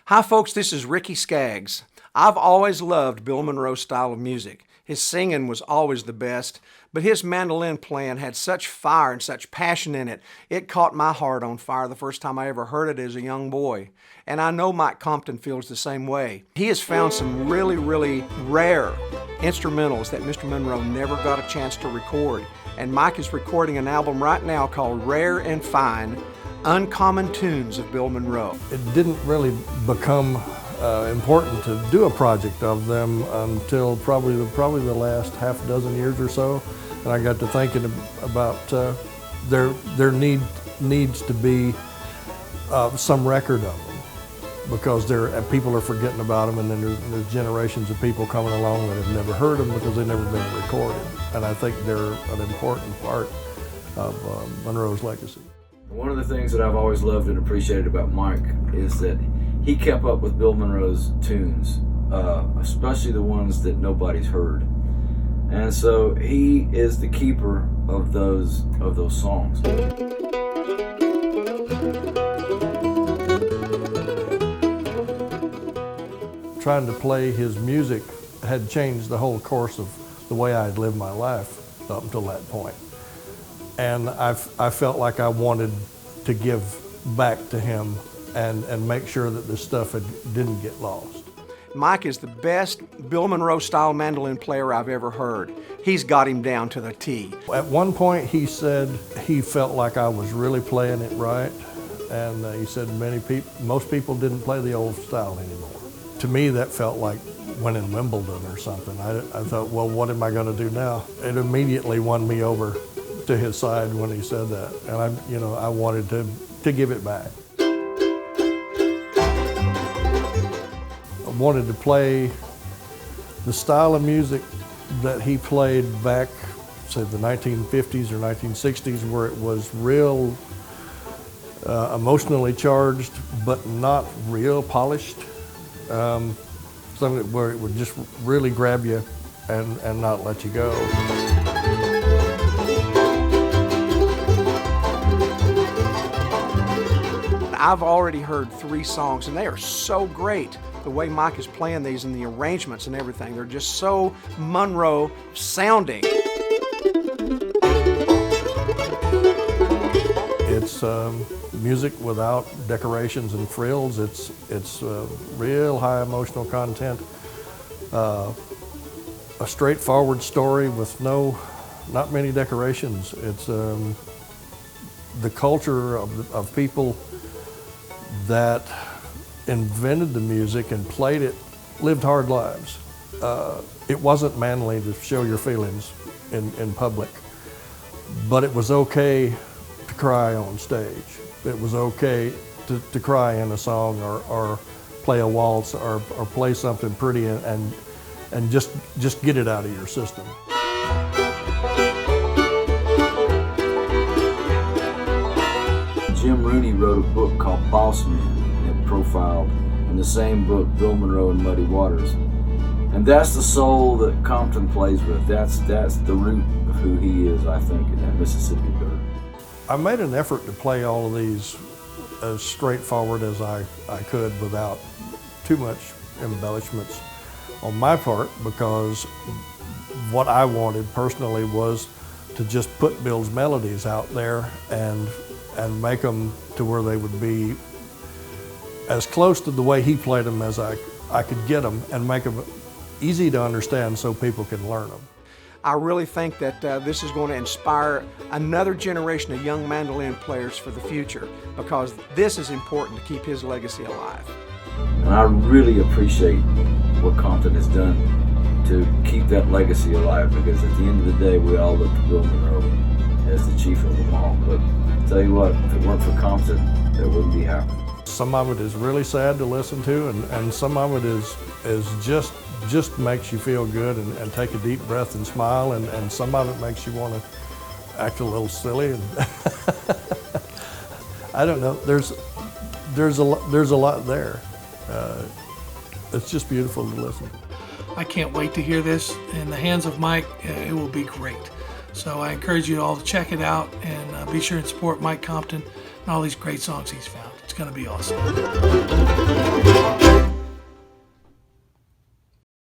Hi folks, this is Ricky Skaggs. I've always loved Bill Monroe's style of music. His singing was always the best, but his mandolin playing had such fire and such passion in it, it caught my heart on fire the first time I ever heard it as a young boy. And I know Mike Compton feels the same way. He has found some really rare instrumentals that Mr. Monroe never got a chance to record. And Mike is recording an album right now called Rare and Fine, Uncommon Tunes of Bill Monroe. It didn't really become important to do a project of them until probably the last half dozen years or so. And I got to thinking about there needs to be some record of them, because people are forgetting about them, and then there's generations of people coming along that have never heard them because they've never been recorded. And I think they're an important part of Monroe's legacy. One of the things that I've always loved and appreciated about Mike is that he kept up with Bill Monroe's tunes, especially the ones that nobody's heard. And so he is the keeper of those songs. Trying to play his music had changed the whole course of the way I had lived my life up until that point. And I felt like I wanted to give back to him and make sure that this stuff didn't get lost. Mike is the best Bill Monroe style mandolin player I've ever heard. He's got him down to the T. At one point he said he felt like I was really playing it right, and he said most people didn't play the old style anymore. To me that felt like winning Wimbledon or something. I thought, well, what am I going to do now? It immediately won me over to his side when he said that, and I wanted to give it back. I wanted to play the style of music that he played back, say, the 1950s or 1960s, where it was real emotionally charged, but not real polished. Something where it would just really grab you and not let you go. I've already heard 3 songs, and they are so great. The way Mike is playing these and the arrangements and everything, they're just so Monroe sounding. It's music without decorations and frills. It's real high emotional content. A straightforward story with not many decorations. It's the culture of people that invented the music and played it, lived hard lives. It wasn't manly to show your feelings in public, but it was okay to cry on stage. It was okay to cry in a song or play a waltz or play something pretty and just get it out of your system. Jim Rooney wrote a book called Boss Man, and it profiled in the same book Bill Monroe and Muddy Waters. And that's the soul that Compton plays with. That's the root of who he is, I think, in that Mississippi dirt. I made an effort to play all of these as straightforward as I could without too much embellishments on my part, because what I wanted personally was to just put Bill's melodies out there and make them to where they would be as close to the way he played them as I could get them, and make them easy to understand so people can learn them. I really think that this is going to inspire another generation of young mandolin players for the future, because this is important to keep his legacy alive. And I really appreciate what Compton has done to keep that legacy alive, because at the end of the day, we all look to Bill Monroe as the chief of them all. But I'll tell you what, if it weren't for Compton, that wouldn't be happening. Some of it is really sad to listen to, and some of it is just makes you feel good and take a deep breath and smile, and some of it makes you want to act a little silly. And I don't know. There's a lot there. It's just beautiful to listen to. I can't wait to hear this. In the hands of Mike, it will be great. So I encourage you all to check it out, and be sure and support Mike Compton and all these great songs he's found. It's going to be awesome.